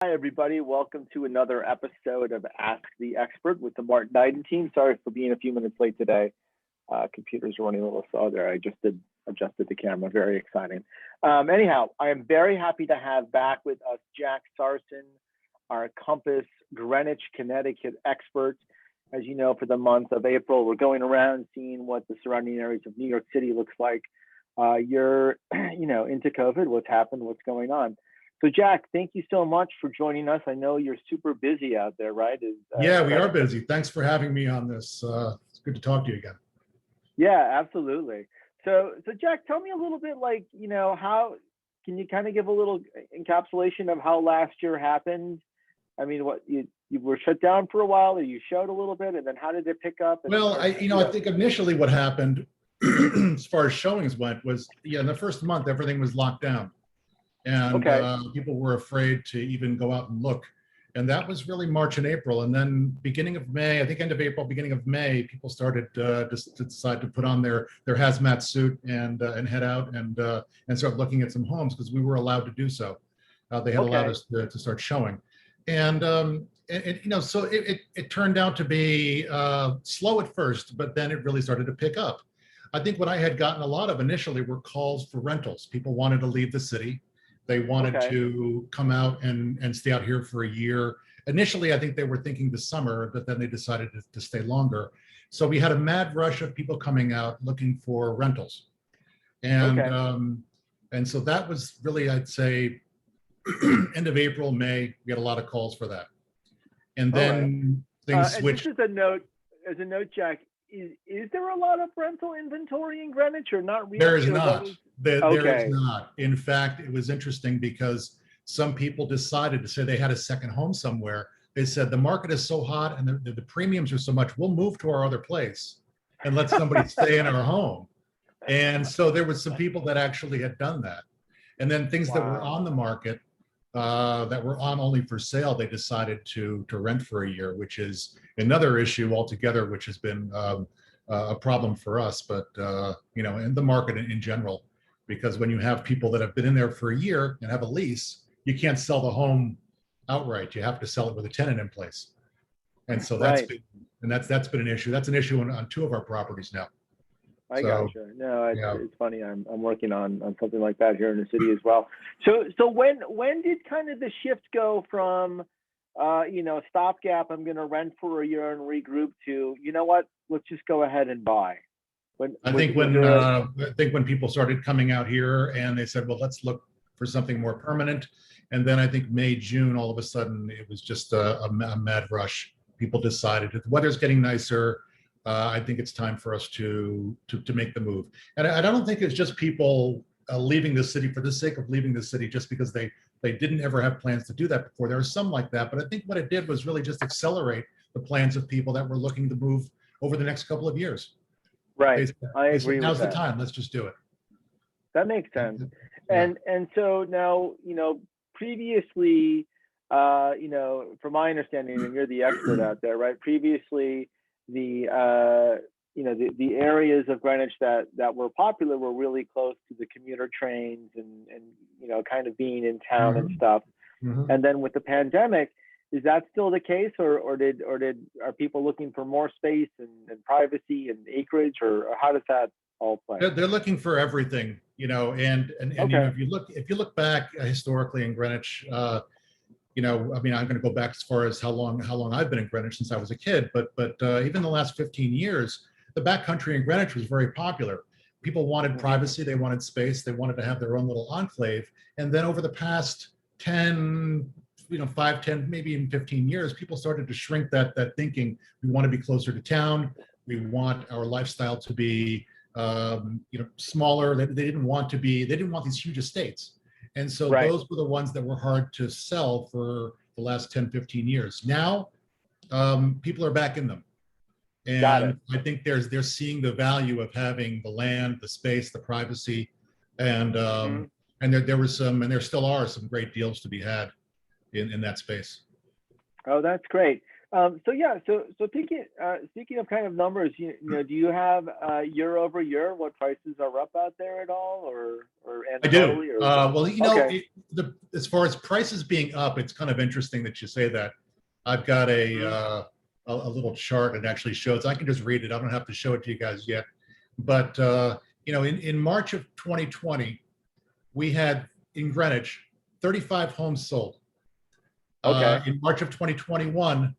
Hi, everybody. Welcome to another episode of Ask the Expert with the Martin Eiden team. Sorry for being a few minutes late today. Computers are running a little slow there. I just adjusted the camera. Very exciting. Anyhow, I am very happy to have back with us Jack Sarsen, our Compass Greenwich, Connecticut expert. As you know, for the month of April, we're going around seeing what the surrounding areas of New York City looks like. You're, into COVID, what's happened, what's going on. So Jack, thank you so much for joining us. I know you're super busy out there, right? Yeah, we are busy. Thanks for having me on this. It's good to talk to you again. Yeah, absolutely. So Jack, tell me a little bit, how can you kind of give a little encapsulation of how last year happened? I mean, what you were shut down for a while, or you showed a little bit, and then how did it pick up? Well, I think initially what happened, as far as showings went, was in the first month everything was locked down, and people were afraid to even go out and look. And that was really March and April. And then beginning of May, I think end of April, beginning of May, people started to decide to put on their hazmat suit and head out and start looking at some homes, because we were allowed to do so. They had allowed us to start showing. And so it turned out to be slow at first, but then it really started to pick up. I think what I had gotten a lot of initially were calls for rentals. People wanted to leave the city. They wanted to come out and stay out here for a year. Initially, I think they were thinking the summer, but then they decided to stay longer. So we had a mad rush of people coming out looking for rentals. And so that was really, I'd say, end of April, May, we had a lot of calls for that. And then things switched. And just as a note, Jack, is there a lot of rental inventory in Greenwich, or not really? There is not. There is not. In fact, it was interesting because some people decided to say they had a second home somewhere. They said the market is so hot and the premiums are so much, we'll move to our other place and let somebody stay in our home. And so there was some people that actually had done that. And then things that were on the market, that were on only for sale, they decided to rent for a year, which is another issue altogether, which has been a problem for us, but in the market in general, because when you have people that have been in there for a year and have a lease, you can't sell the home outright. You have to sell it with a tenant in place, and so that's been an issue. That's an issue on two of our properties now. I gotcha. No, it's funny. I'm working on something like that here in the city as well. So when did kind of the shift go from stopgap, I'm going to rent for a year and regroup, to, you know what, let's just go ahead and buy? I think when people started coming out here and they said, well, let's look for something more permanent. And then I think May, June, all of a sudden it was just a mad rush. People decided the weather's getting nicer. I think it's time for us to make the move. And I don't think it's just people leaving the city for the sake of leaving the city, just because they didn't ever have plans to do that before. There was some like that, but I think what it did was really just accelerate the plans of people that were looking to move over the next couple of years. Right, I agree. Now's the time. Let's just do it. That makes sense. Yeah. And so now, previously, from my understanding, and you're the expert out there, right? Previously, the areas of Greenwich that were popular were really close to the commuter trains and kind of being in town and stuff. And then with the pandemic, is that still the case, or are people looking for more space and privacy and acreage, or how does that all play? They're looking for everything, and if you look back historically in Greenwich, I'm going to go back as far as how long I've been in Greenwich, since I was a kid, but even the last 15 years, the backcountry in Greenwich was very popular. People wanted privacy, they wanted space, they wanted to have their own little enclave. And then over the past 5, 10, maybe even 15 years, people started to shrink that thinking. We want to be closer to town. We want our lifestyle to be smaller. They didn't want these huge estates. And so those were the ones that were hard to sell for the last 10, 15 years. Now, people are back in them. And I think they're seeing the value of having the land, the space, the privacy, and there was some, and there still are some great deals to be had in that space. Oh, that's great. So yeah, so speaking of kind of numbers, do you have year over year what prices are up out there at all, or I do. anecdotally, or Well, okay, as far as prices being up, it's kind of interesting that you say that. I've got mhm, a little chart. It actually shows. I can just read it. I don't have to show it to you guys yet. But in March of 2020, we had in Greenwich 35 homes sold. okay, In March of 2021,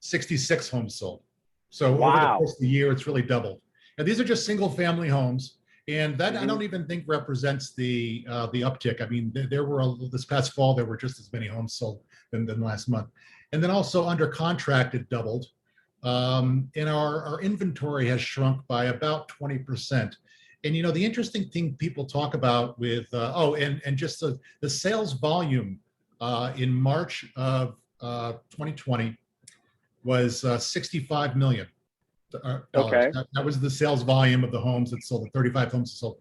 66 homes sold. So over the wow, course of the year, it's really doubled. And these are just single family homes. And that I hmm, don't even think represents the uptick. I mean, there were this past fall, there were just as many homes sold than last month. And then also under contract, it doubled. And our inventory has shrunk by about 20%. And the interesting thing people talk about with and just the sales volume in March of 2020 was 65 million dollars. okay, That was the sales volume of the homes that sold. The 35 homes that sold.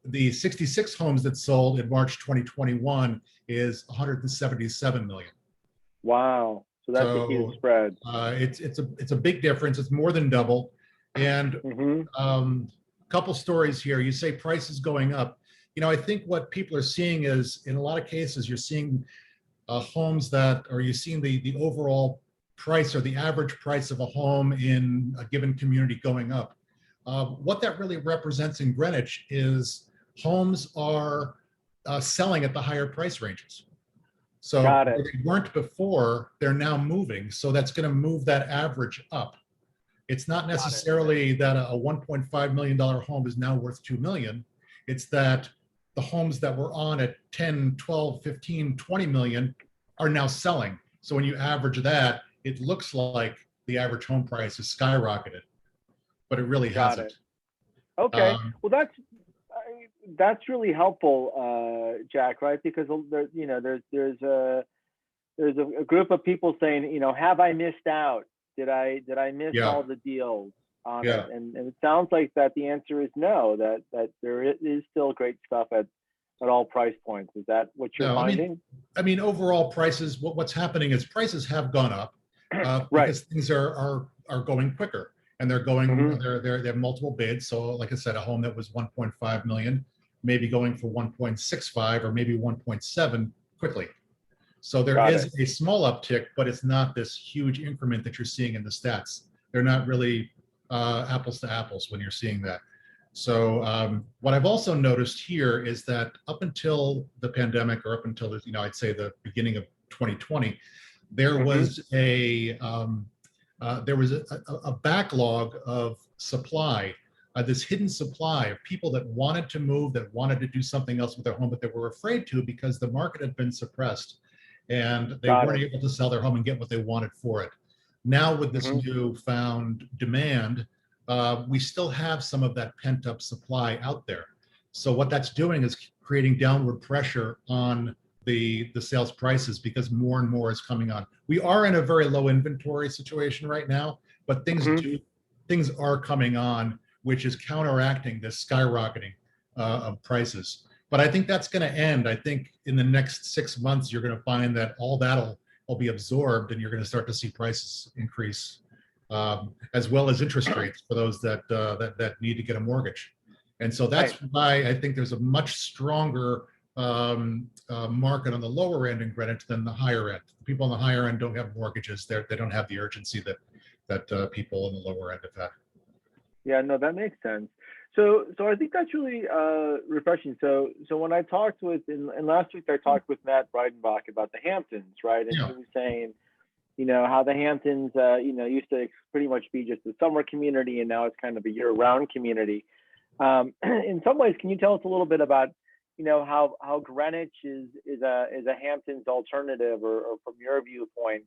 The 66 homes that sold in March 2021 is 177 million. wow. So that's a huge So spread. it's a big difference. It's more than double. And Hmm. couple stories here. You say prices going up. I think what people are seeing is, in a lot of cases, you're seeing homes or you're seeing the overall price or the average price of a home in a given community going up. What that really represents in Greenwich is homes are selling at the higher price ranges. So Got where it, they weren't before, they're now moving. So that's going to move that average up. It's not got it. necessarily that a $1.5 million home is now worth 2 million. It's that the homes that were on at 10, 12, 15, 20 million are now selling. So when you average that, it looks like the average home price is skyrocketed, but it really Got hasn't. it. Okay. Um, Well, that's really helpful, Jack. Right? Because there's a group of people saying, have I missed out? Did I miss yeah, all the deals on it? yeah. And it sounds like that the answer is no. That there is still great stuff at all price points. Is that what you're No, finding? I mean, overall prices. What's happening is prices have gone up Right. because things are going quicker, and they're going. Hmm. They have multiple bids. So, like I said, a home that was 1.5 million, maybe going for 1.65 or maybe 1.7 quickly. So there Got is it. a small uptick, but it's not this huge increment that you're seeing in the stats. They're not really apples to apples when you're seeing that. So what I've also noticed here is that up until the pandemic, or up until I'd say the beginning of 2020, there Hmm. was a backlog of supply, this hidden supply of people that wanted to move, that wanted to do something else with their home, but they were afraid to because the market had been suppressed and they Got weren't it. able to sell their home and get what they wanted for it. Now, with this Hmm. newfound demand, we still have some of that pent up supply out there. So what that's doing is creating downward pressure on the sales prices because more and more is coming on. We are in a very low inventory situation right now, but Hmm. things are coming on, which is counteracting this skyrocketing of prices. But I think that's going to end. I think in the next 6 months, you're going to find that all that'll will be absorbed, and you're going to start to see prices increase, as well as interest rates for those that need to get a mortgage. And so that's Right. why I think there's a much stronger market on the lower end in Greenwich than the higher end. People on the higher end don't have mortgages. They don't have the urgency that people on the lower end have had. Yeah, no, that makes sense. So I think that's really refreshing. So when I talked with and last week I talked with Matt Breidenbach about the Hamptons, right? And Yeah. he was saying, how the Hamptons, used to pretty much be just a summer community, and now it's kind of a year-round community. In some ways, can you tell us a little bit about, how Greenwich is a Hamptons alternative, or from your viewpoint,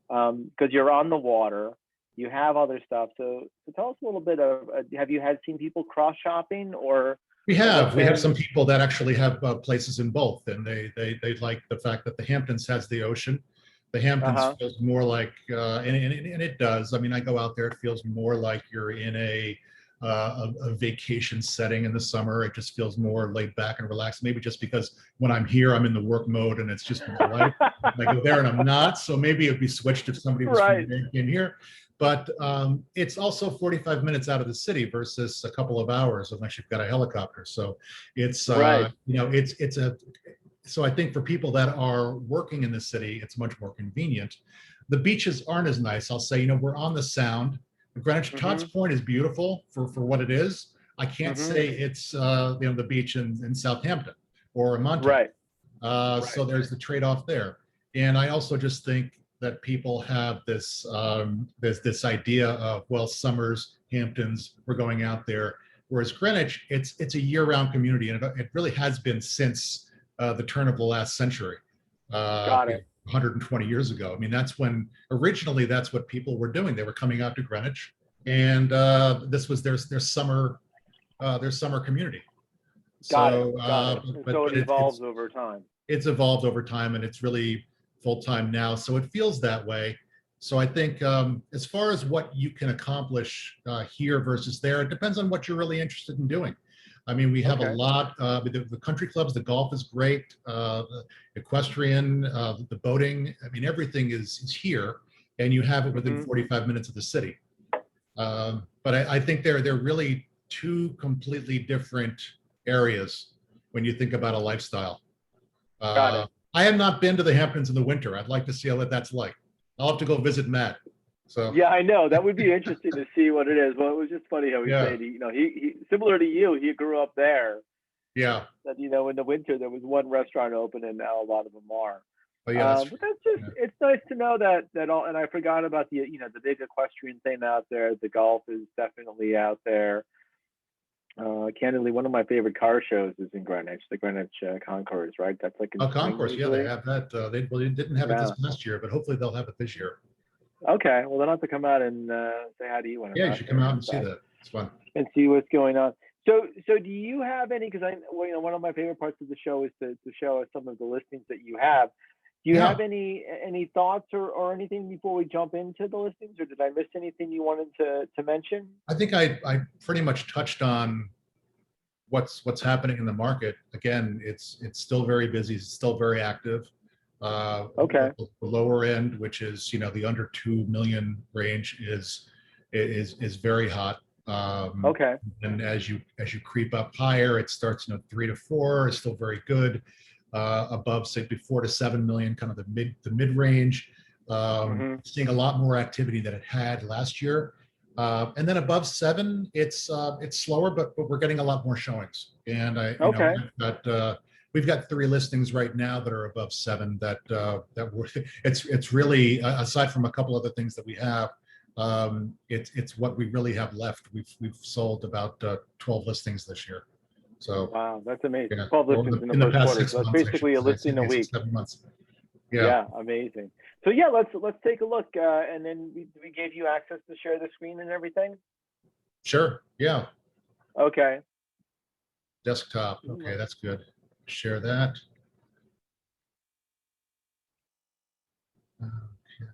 because you're on the water, you have other stuff. So tell us a little bit of, have you seen people cross shopping, or what's We have been? some people that actually have places in both, and they like the fact that the Hamptons has the ocean. The Hamptons Uh-huh. feels more like, and it does. I mean, I go out there, it feels more like you're in a vacation setting in the summer. It just feels more laid back and relaxed. Maybe just because when I'm here, I'm in the work mode and it's just my life. And I go there and I'm not. So maybe it'd be switched if somebody was Right. in here. But it's also 45 minutes out of the city versus a couple of hours unless you've got a helicopter. So it's Right. so I think for people that are working in the city, it's much more convenient. The beaches aren't as nice. I'll say, we're on the Sound. Greenwich Todd's Point is beautiful for what it is. I can't say it's the beach in Southampton or in Montauk. Right. So there's the trade-off there. And I also just think that people have this this idea of, well, summers, Hamptons, we're going out there. Whereas Greenwich, it's a year-round community, and it really has been since the turn of the last century. Got it. 120 years ago. I mean, originally that's what people were doing. They were coming out to Greenwich, and this was their summer community. Got So, it. So it evolves over time. It's evolved over time, and it's really full time now. So it feels that way. So I think as far as what you can accomplish here versus there, it depends on what you're really interested in doing. I mean, we have a lot, the country clubs, the golf is great, the equestrian, the boating, I mean, everything is here, and you have it within 45 minutes of the city. But I think they're really two completely different areas when you think about a lifestyle. Got it. I have not been to the Hamptons in the winter. I'd like to see what that's like. I'll have to go visit Matt. So yeah, I know that would be interesting to see what it is. Well, it was just funny how he said, he similar to you, he grew up there. Yeah. That in the winter there was one restaurant open, and now a lot of them are. Oh yeah. But that's just it's nice to know that all. And I forgot about the the big equestrian thing out there. The golf is definitely out there. Candidly, one of my favorite car shows is in Greenwich, the Greenwich Concourse, right? That's like in Concourse. Yeah, they have that. They didn't have it this last year, but hopefully they'll have it this year. Okay, well, they'll have to come out and say hi to you when. Yeah, you should come out and see that. It's fun. And see what's going on. So do you have any? Because one of my favorite parts of the show is to show us some of the listings that you have. Do you have any thoughts or anything before we jump into the listings, or did I miss anything you wanted to mention? I think I pretty much touched on what's happening in the market. Again, it's still very busy. It's still very active. The lower end, which is the under 2 million range, is very hot. And as you creep up higher, it starts 3 to 4 is still very good. Above, say, 4 to 7 million, kind of the mid range. Seeing a lot more activity than it had last year. And then above 7, it's slower, but we're getting a lot more showings. And we've got 3 listings right now that are above 7 that it's really, aside from a couple other things that we have, it's what we really have left. We've sold about 12 listings this year. So wow, that's amazing. 12 listings in the first quarter. So that's basically a listing a week. 7 months. Yeah, amazing. So let's take a look, and then we gave you access to share the screen and everything. Sure. Yeah. Okay. Desktop. Okay, that's good. Share that. Okay.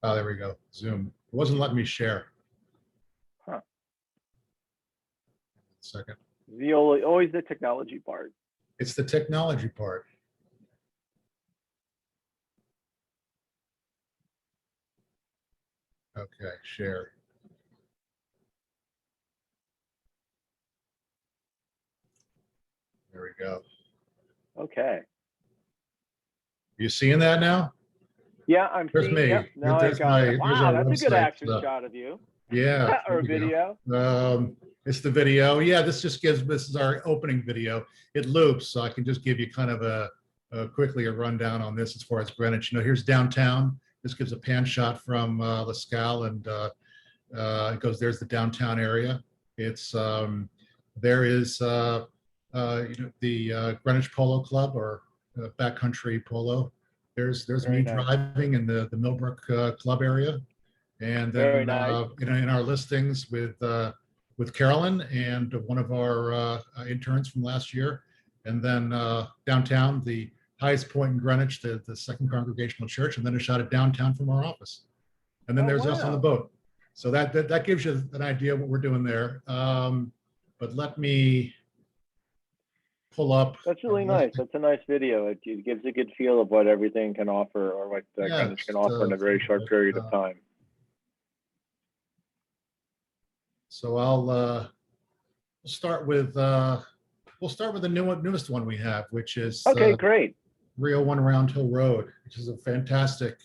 Oh, there we go. Zoom. It wasn't letting me share. Huh. Second. Always the technology part. It's the technology part. Okay, share. There we go. Okay. You seeing that now? Yeah, I'm There's seeing. Me. Yep, now I got it. Wow, that's a good action shot of you. Yeah. Or video. It's the video. Yeah, this is our opening video. It loops, so I can just give you kind of quickly a rundown on this as far as Greenwich. Here's downtown. This gives a pan shot from La Scale, and it goes. There's the downtown area. It's there is the Greenwich Polo Club, or backcountry polo. There's me driving in the Milbank Club area, and then in our listings with Carolyn and one of our interns from last year, and then downtown, the highest point in Greenwich, the Second Congregational Church, and then a shot at downtown from our office. and then Oh, there's us on the wow. boat. So that gives you an idea of what we're doing there. But let me pull up That's our really nice. listing. That's a nice video. It gives a good feel of what everything can offer, or what Yeah, Greenwich can just, offer in a very short period of time. so we'll start with the newest one we have, which is Okay, great. 301 Round Hill Road, which is a fantastic.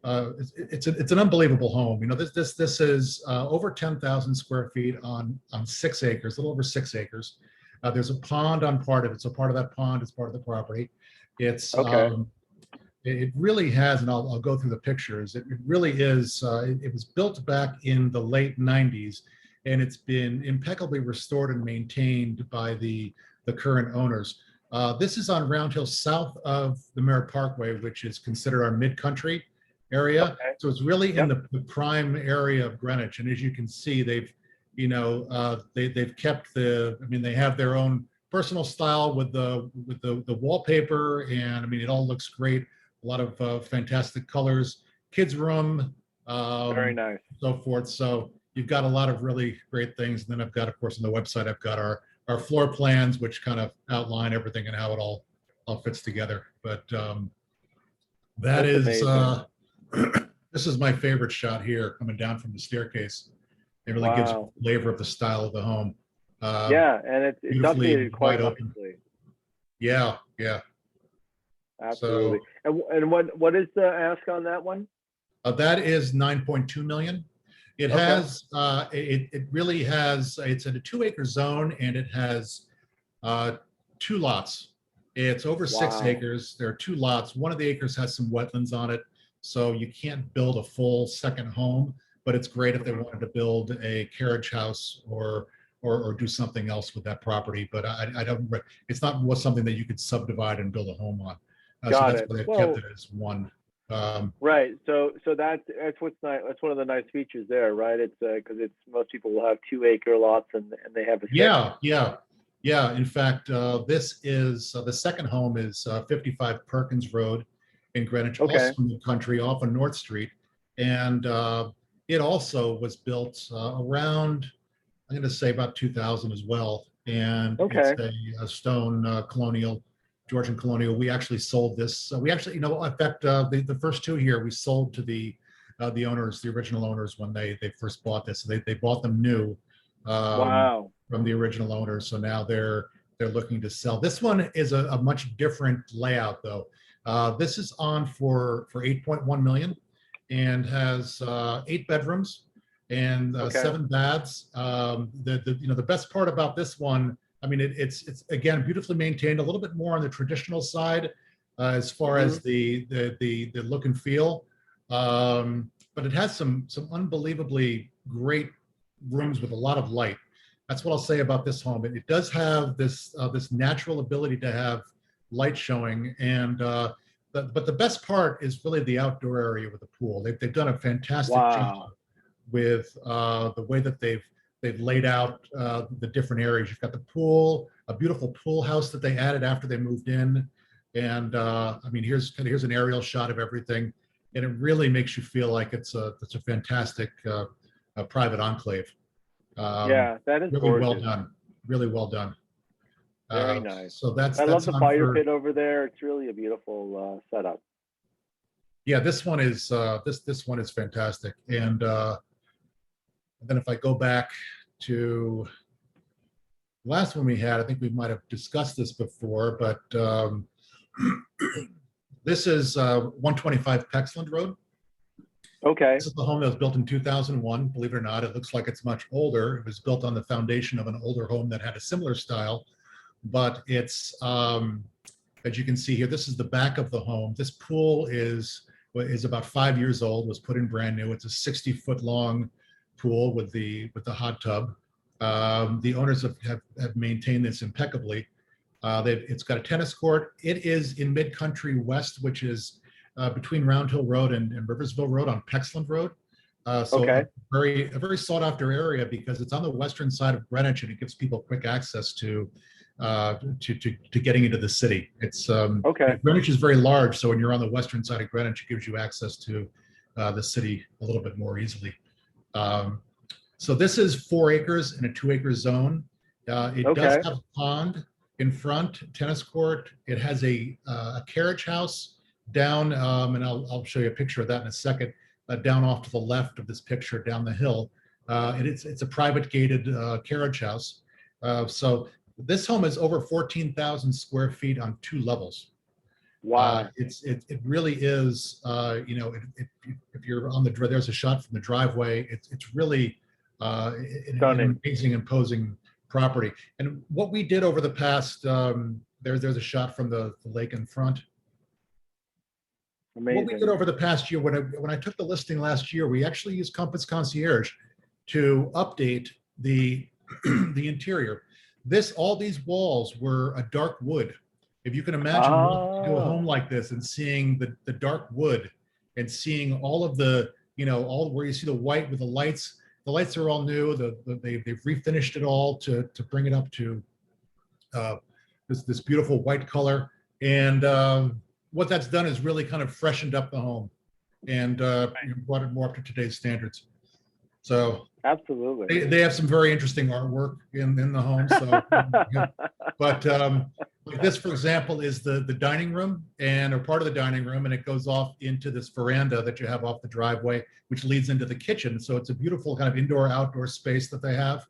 It's an unbelievable home. You know, this is over 10,000 square feet on 6 acres, a little over 6 acres. There's a pond on part of it, so part of that pond is part of the property. It's Okay. it really has, and I'll go through the pictures. It really is. It was built back in the late 90s, and it's been impeccably restored and maintained by the current owners. This is on Round Hill, south of the Merritt Parkway, which is considered our mid-country area. Okay. So it's really in Yep. the prime area of Greenwich. And as you can see, they've kept they have their own personal style with the wallpaper, and I mean, it all looks great. A lot of fantastic colors, kids room, Very nice. so forth. So you've got a lot of really great things. And then I've got, of course, on the website, I've got our floor plans, which kind of outline everything and how it all fits together. But that That's is amazing. this is my favorite shot here, coming down from the staircase. It really gives you Wow. a flavor of the style of the home. Yeah, and it's Beautifully updated quite wide open. nicely. Yeah. Absolutely. So And what is the ask on that one? that is 9.2 million. It Okay. has it really has, it's in a 2-acre zone, and it has 2 lots. It's over 6 Wow. acres. There are 2 lots. One of the acres has some wetlands on it, so you can't build a full second home, but it's great if they Mhm. wanted to build a carriage house or do something else with that property. But I don't, it's not something that you could subdivide and build a home on. So Got that's it. why they've kept Well, it as one. right. So that's what's nice. That's one of the nice features there, right? It's because it's most people will have 2-acre lots, and they have a Yeah. In fact, this is the second home is 55 Perkins Road in Greenwich, Okay. also in the country, off of North Street, and it also was built around, I'm going to say, about 2000 as well. And it's Okay. a stone colonial, Georgian colonial. We actually sold this. We actually, in fact, the first 2 here we sold to the owners, the original owners, when they first bought this. So they bought them new. Wow. From the original owners. So now they're looking to sell. This one is a much different layout, though. This is on for 8.1 million, and has 8 bedrooms and Okay. 7 baths. The best part about this one, I mean, it's again beautifully maintained, a little bit more on the traditional side as far as the look and feel. But it has some unbelievably great rooms with a lot of light. That's what I'll say about this home. It does have this natural ability to have light showing, and but the best part is really the outdoor area with the pool. They've done a fantastic job Wow. with the way that they've laid out the different areas. You've got the pool, a beautiful pool house that they added after they moved in, and I mean, here's an aerial shot of everything, and it really makes you feel like it's a fantastic private enclave. Yeah, that is Really well gorgeous. done. Really well done. Very nice. So I love that's the on fire for, pit over there. It's really a beautiful setup. yeah. This one is this one is fantastic. And then if I go back to the last one we had, I think we might have discussed this before, but this is 125 Pecksland Road. Okay. This is the home that was built in 2001. Believe it or not, it looks like it's much older. It was built on the foundation of an older home that had a similar style, but it's, as you can see here, this is the back of the home. This pool is about 5 years old, was put in brand new. It's a 60-foot long pool with the hot tub. The owners have maintained this impeccably. It's got a tennis court. It is in Mid-Country West, which is between Round Hill Road and Riversville Road on Pecksland Road. So Okay. a very sought after area, because it's on the western side of Greenwich, and it gives people quick access to getting into the city. It's Okay. Greenwich is very large, so when you're on the western side of Greenwich, it gives you access to the city a little bit more easily. So this is 4 acres in a 2-acre zone. It does Okay. have a pond in front, tennis court. It has a carriage house down, and I'll show you a picture of that in a second, down off to the left of this picture down the hill. And it's a private gated carriage house. So this home is over 14,000 square feet on 2 levels. Wow. It really is, if you're on there's a shot from the driveway. It's really an amazing, imposing property. And what we did over the past, there's a shot from the lake in front. Amazing. What we did over the past year, when I took the listing last year, we actually used Compass Concierge to update the the interior. All these walls were a dark wood. If you can imagine walking into a home like this and seeing the dark wood and seeing all of the, all where you see the white with the lights are all new. They've refinished it all to bring it up to this beautiful white color. And what that's done is really kind of freshened up the home and brought it more up to today's standards. So absolutely, they have some very interesting artwork in the home. So, but like this, for example, is the dining room or part of the dining room, and it goes off into this veranda that you have off the driveway, which leads into the kitchen. So it's a beautiful kind of indoor-outdoor space that they have.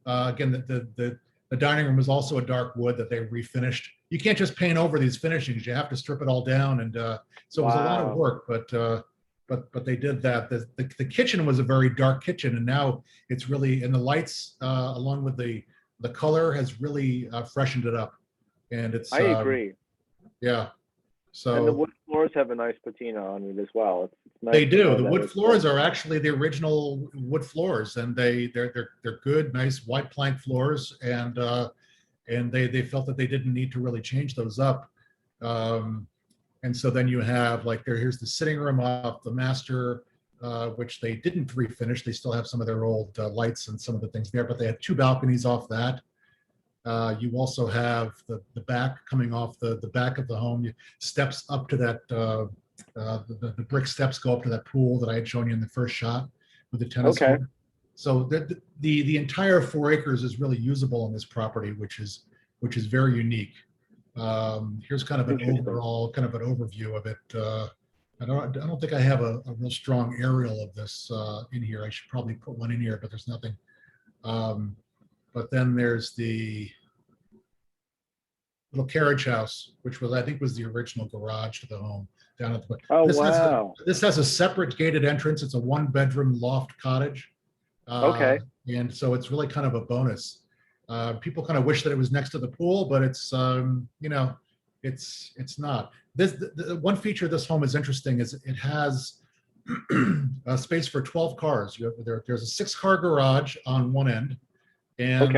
Again, the dining room is also a dark wood that they refinished. You can't just paint over these finishings; you have to strip it all down, and so it was a lot of work. But they did that. The kitchen was a very dark kitchen, and now it's really, and the lights along with the color has really freshened it up. And I agree. Yeah. So and the wood floors have a nice patina on it as well. It's nice. They do. The wood floors are actually the original wood floors, and they're good, nice white plank floors, and they felt that they didn't need to really change those up. And so then you have here's the sitting room off the master, which they didn't refinish. They still have some of their old lights and some of the things there, but they had 2 balconies off that. You also have the back coming off the back of the home. Steps up to that, the brick steps go up to that pool that I had shown you in the first shot with the tennis court. So the entire 4 acres is really usable on this property, which is very unique. Here's kind of an overall, kind of an overview of it. I don't think I have a real strong aerial of this in here. I should probably put one in here, but there's nothing. But then there's the little carriage house, which I think was the original garage to the home down at the. Oh, wow. This has a separate gated entrance. It's a 1-bedroom loft cottage. And so it's really kind of a bonus. People kind of wish that it was next to the pool, but it's it's not. The one feature of this home is interesting is it has a space for 12 cars. There's a 6-car garage on one end, and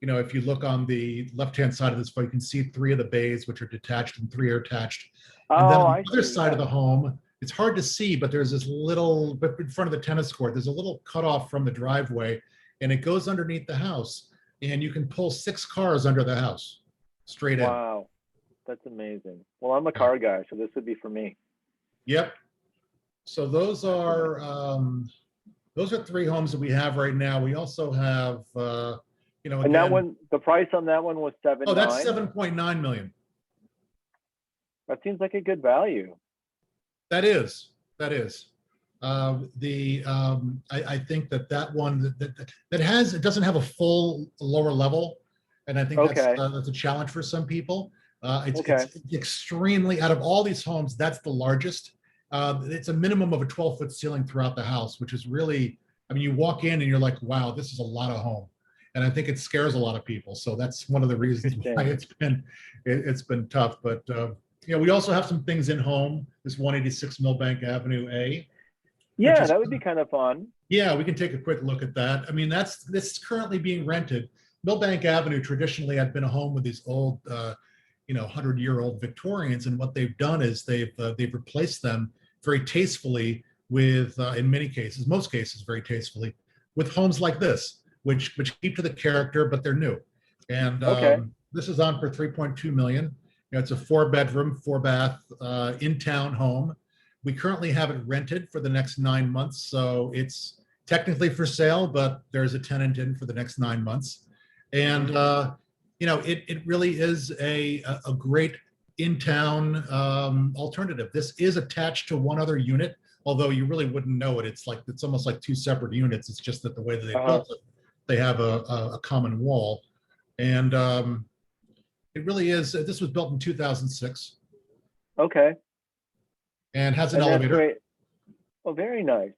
if you look on the left-hand side of this photo, you can see 3 of the bays, which are detached, and 3 are attached. And then on the other side of the home, it's hard to see, but there's this little, in front of the tennis court, there's a little cutoff from the driveway, and it goes underneath the house, and you can pull 6 cars under the house straight in. Wow, that's amazing. Well, I'm a car guy, so this would be for me. Yep. So those are 3 homes that we have right now. We also have, and again, that one, the price on that one was 7.9. Oh, that's 7.9 million. That seems like a good value. That is. I think that one it doesn't have a full lower level, and I think that's a challenge for some people. It's extremely, out of all these homes, that's the largest. It's a minimum of a 12-foot ceiling throughout the house, which is really, you walk in and you're like, wow, this is a lot of home. And I think it scares a lot of people. So that's one of the reasons why it's been tough. But we also have some things in home. This 186 Milbank Avenue A. Yeah, that would be kind of fun. Yeah, we can take a quick look at that. This is currently being rented. Milbank Avenue traditionally had been a home with these old, 100-year-old Victorians, and what they've done is they've replaced them very tastefully with, in many cases, most cases, very tastefully, with homes like this, which keep to the character, but they're new. And this is on for 3.2 million. It's a 4-bedroom, 4-bath in-town home. We currently have it rented for the next 9 months, so it's technically for sale, but there's a tenant in for the next 9 months. And it really is a great in-town alternative. This is attached to one other unit, although you really wouldn't know it. It's almost like two separate units. It's just that the way that they built it, they have a common wall. And it really is. This was built in 2006. Okay. And has an And that's elevator. great. Oh, very nice.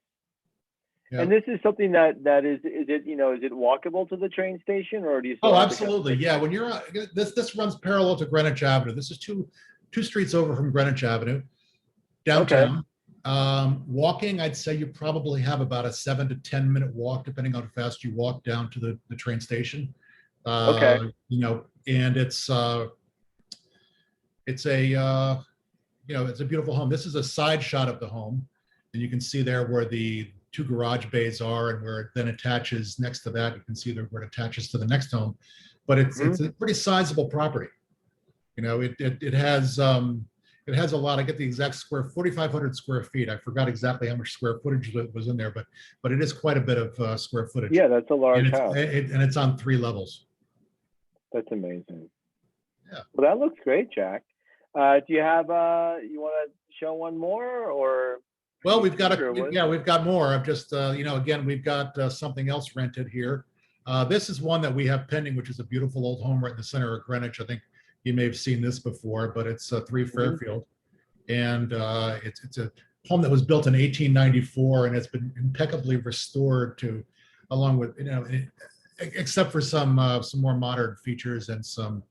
Yeah. And this is something that is it walkable to the train station, or do you? Oh, absolutely. Yeah. When you're this runs parallel to Greenwich Avenue. This is two streets over from Greenwich Avenue, downtown. Okay. Walking, I'd say you probably have about a 7 to 10 minute walk, depending on how fast you walk down to the train station. Okay. And it's a it's a beautiful home. This is a side shot of the home, and you can see there where the 2 garage bays are, and where it then attaches next to that. You can see there where it attaches to the next home, but it's a pretty sizable property. It has a lot. I get the exact 4,500 square feet. I forgot exactly how much square footage was in there, but it is quite a bit of square footage. Yeah, that's a large house. And it's on 3 levels. That's amazing. Yeah. Well, that looks great, Jack. Do you have you want to show one more, or? Well, we've got we've got more. I've just again, we've got something else rented here. This is one that we have pending, which is a beautiful old home right in the center of Greenwich. I think you may have seen this before, but it's 3 Fairfield, and it's a home that was built in 1894, and it's been impeccably restored along with except for some more modern features and some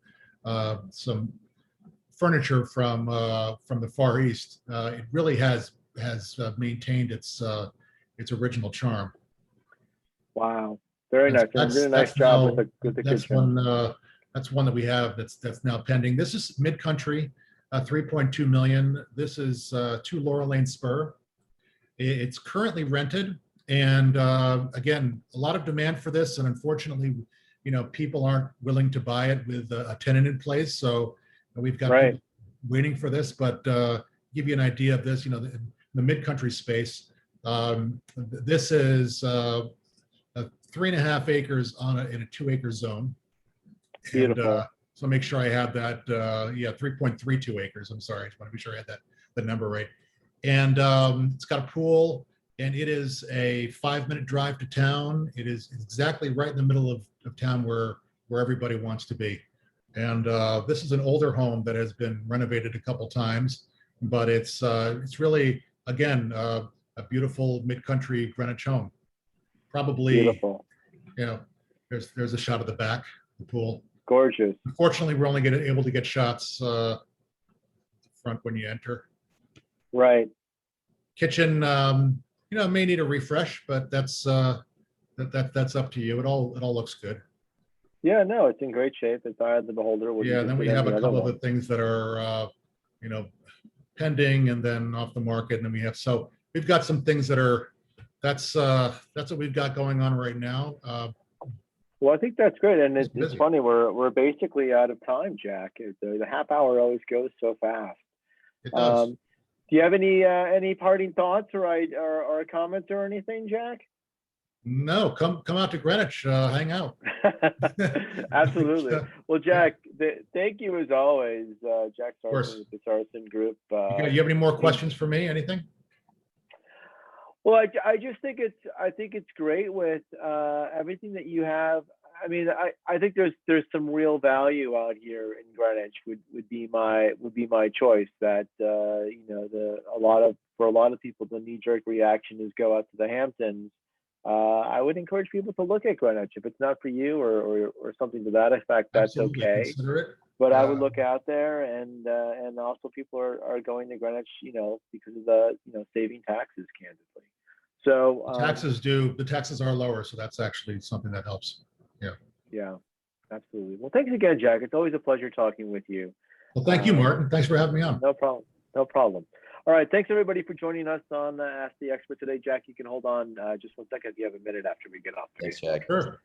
furniture from the Far East. It really has maintained its original charm. Wow, very nice. You did a nice job with the kitchen. That's one that we have that's now pending. This is mid-country, 3.2 million. This is 2 Laurel Lane Spur. It's currently rented, and again, a lot of demand for this, and unfortunately, people aren't willing to buy it with a tenant in place. So we've got people waiting for this, but give you an idea of this, the mid-country space. This is 3.5 acres in a 2-acre zone. Beautiful. And, so make sure I have that. 3.32 acres. I'm sorry. I just want to be sure I had the number right. And it's got a pool, and it is a 5-minute drive to town. It is exactly right in the middle of town where everybody wants to be. And this is an older home that has been renovated a couple times, but it's really, again, a beautiful mid-country Greenwich home. Probably, beautiful. There's a shot of the back, the pool. Gorgeous. Unfortunately, we're only able to get shots front when you enter. Right. Kitchen, may need a refresh, but that's up to you. It all looks good. Yeah, no, it's in great shape. It's eye of the beholder. Yeah, then we have a couple of the things that are, pending and then off the market, and then we've got some things that are. That's what we've got going on right now. Well, I think that's great, and it's funny. We're basically out of time, Jack. The half hour always goes so fast. It does. Do you have any parting thoughts or comments or anything, Jack? No, come out to Greenwich, hang out. Absolutely. Well, Jack, thank you as always, Jack Sarsen with the Sarsen Group. You have any more questions for me? Anything? Well, I just think it's great with everything that you have. I mean, I think there's some real value out here in Greenwich would be my choice. That for a lot of people, the knee-jerk reaction is go out to the Hamptons. I would encourage people to look at Greenwich. If it's not for you or something to that effect, that's absolutely okay. Consider it. But I would look out there, and also people are going to Greenwich, because of the saving taxes, candidly. So the taxes are lower, so that's actually something that helps. Yeah, absolutely. Well, thanks again, Jack. It's always a pleasure talking with you. Well, thank you, Martin. Thanks for having me on. No problem. All right, thanks everybody for joining us on Ask the Expert today. Jack, you can hold on just one second if you have a minute after we get off. Thanks, Jack. Sure.